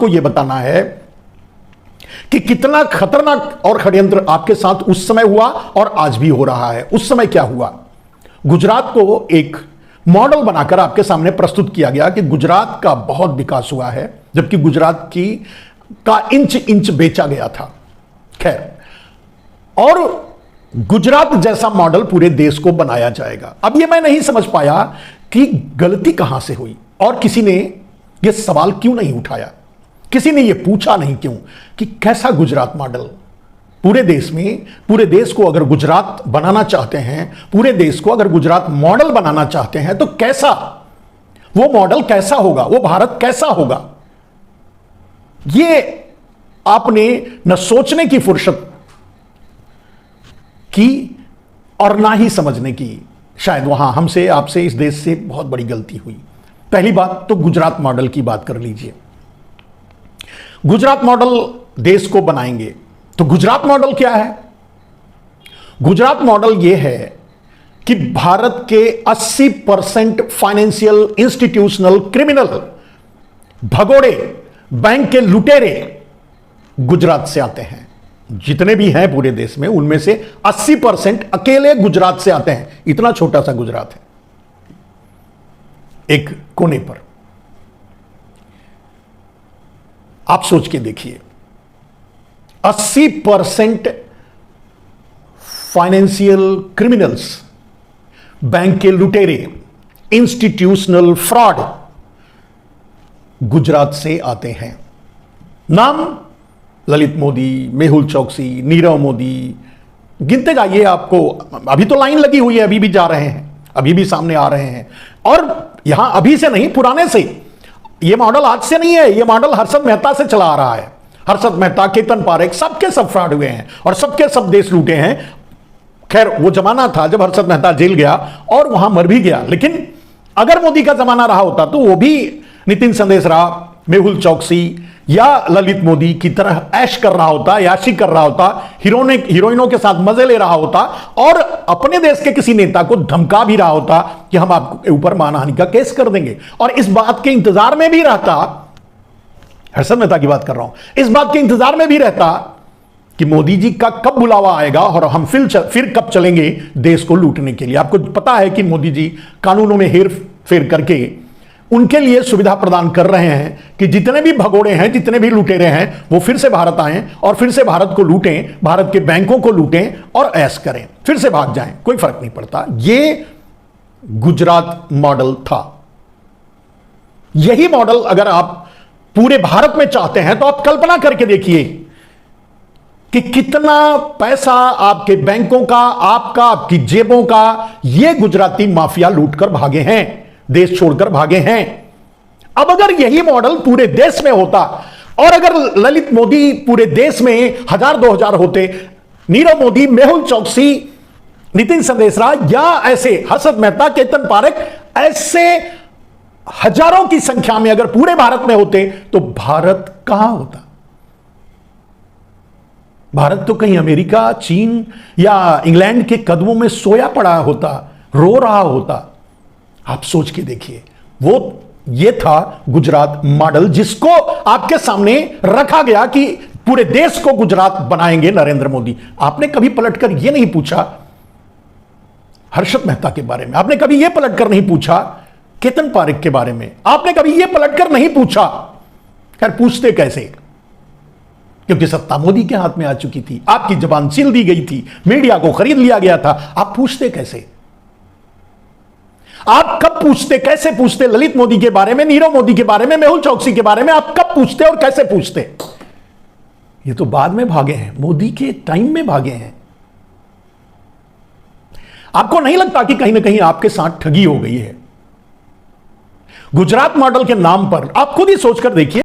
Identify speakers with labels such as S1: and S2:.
S1: को यह बताना है कि कितना खतरनाक और षड्यंत्र आपके साथ उस समय हुआ और आज भी हो रहा है। उस समय क्या हुआ, गुजरात को एक मॉडल बनाकर आपके सामने प्रस्तुत किया गया कि गुजरात का बहुत विकास हुआ है, जबकि गुजरात का इंच इंच बेचा गया था। खैर, और गुजरात जैसा मॉडल पूरे देश को बनाया जाएगा। अब यह मैं नहीं समझ पाया कि गलती कहां से हुई और किसी ने यह सवाल क्यों नहीं उठाया, किसी ने यह पूछा नहीं क्यों कि कैसा गुजरात मॉडल पूरे देश में, पूरे देश को अगर गुजरात बनाना चाहते हैं, पूरे देश को अगर गुजरात मॉडल बनाना चाहते हैं तो कैसा, वो मॉडल कैसा होगा, वो भारत कैसा होगा, ये आपने न सोचने की फुर्सत की और ना ही समझने की। शायद वहां हमसे, आपसे, इस देश से बहुत बड़ी गलती हुई। पहली बात तो गुजरात मॉडल की बात कर लीजिए। गुजरात मॉडल देश को बनाएंगे तो गुजरात मॉडल क्या है? गुजरात मॉडल यह है कि भारत के 80% फाइनेंशियल इंस्टीट्यूशनल क्रिमिनल, भगोड़े, बैंक के लुटेरे गुजरात से आते हैं। जितने भी हैं पूरे देश में उनमें से 80% अकेले गुजरात से आते हैं। इतना छोटा सा गुजरात है एक कोने पर। आप सोच के देखिए, 80% फाइनेंशियल क्रिमिनल्स, बैंक के लुटेरे, इंस्टीट्यूशनल फ्रॉड गुजरात से आते हैं। नाम ललित मोदी, मेहुल चौकसी, नीरव मोदी, गिनते जाइए आपको। अभी तो लाइन लगी हुई है, अभी भी जा रहे हैं, अभी भी सामने आ रहे हैं। और यहां अभी से नहीं, पुराने से, यह मॉडल आज से नहीं है, यह मॉडल हर्षद मेहता से चला आ रहा है। हर्षद मेहता, केतन पारेख, सबके सब फ्रॉड हुए हैं और सबके सब देश लूटे हैं। खैर, वो जमाना था जब हर्षद मेहता जेल गया और वहां मर भी गया, लेकिन अगर मोदी का जमाना रहा होता तो वो भी नितिन संदेशरा, मेहुल चौकसी या ललित मोदी की तरह ऐश कर रहा होता, याशी कर रहा होता, हीरोइनों के साथ मजे ले रहा होता और अपने देश के किसी नेता को धमका भी रहा होता कि हम आपके ऊपर मानहानि का केस कर देंगे। और इस बात के इंतजार में भी रहता, हर्षद मेहता की बात कर रहा हूं, इस बात के इंतजार में भी रहता कि मोदी जी का कब बुलावा आएगा और हम फिर कब चलेंगे देश को लूटने के लिए। आपको पता है कि मोदी जी कानूनों में हेर फेर करके उनके लिए सुविधा प्रदान कर रहे हैं कि जितने भी भगोड़े हैं, जितने भी लुटेरे हैं, वो फिर से भारत आएं और फिर से भारत को लूटें, भारत के बैंकों को लूटें और ऐश करें, फिर से भाग जाएं, कोई फर्क नहीं पड़ता। ये गुजरात मॉडल था। यही मॉडल अगर आप पूरे भारत में चाहते हैं तो आप कल्पना करके देखिए कि कितना पैसा आपके बैंकों का, आपका, आपकी जेबों का ये गुजराती माफिया लूट कर भागे हैं, देश छोड़कर भागे हैं। अब अगर यही मॉडल पूरे देश में होता और अगर ललित मोदी पूरे देश में 1000-2000 होते, नीरव मोदी, मेहुल चौकसी, नितिन संदेशरा या ऐसे हर्षद मेहता, केतन पारेख, ऐसे हजारों की संख्या में अगर पूरे भारत में होते तो भारत कहां होता? भारत तो कहीं अमेरिका, चीन या इंग्लैंड के कदमों में सोया पड़ा होता, रो रहा होता। आप सोच के देखिए, वो ये था गुजरात मॉडल जिसको आपके सामने रखा गया कि पूरे देश को गुजरात बनाएंगे नरेंद्र मोदी। आपने कभी पलटकर यह नहीं पूछा हर्षद मेहता के बारे में, आपने कभी यह पलटकर नहीं पूछा केतन पारेख के बारे में, आपने कभी यह पलटकर नहीं पूछा। खैर, पूछते कैसे, क्योंकि सत्ता मोदी के हाथ में आ चुकी थी, आपकी जबान सील दी गई थी, मीडिया को खरीद लिया गया था। आप पूछते कैसे? आप कब पूछते, कैसे पूछते ललित मोदी के बारे में, नीरव मोदी के बारे में, मेहुल चौकसी के बारे में? आप कब पूछते और कैसे पूछते? ये तो बाद में भागे हैं, मोदी के टाइम में भागे हैं। आपको नहीं लगता कि कहीं ना कहीं आपके साथ ठगी हो गई है? गुजरात मॉडल के नाम पर आप खुद ही सोचकर देखिए।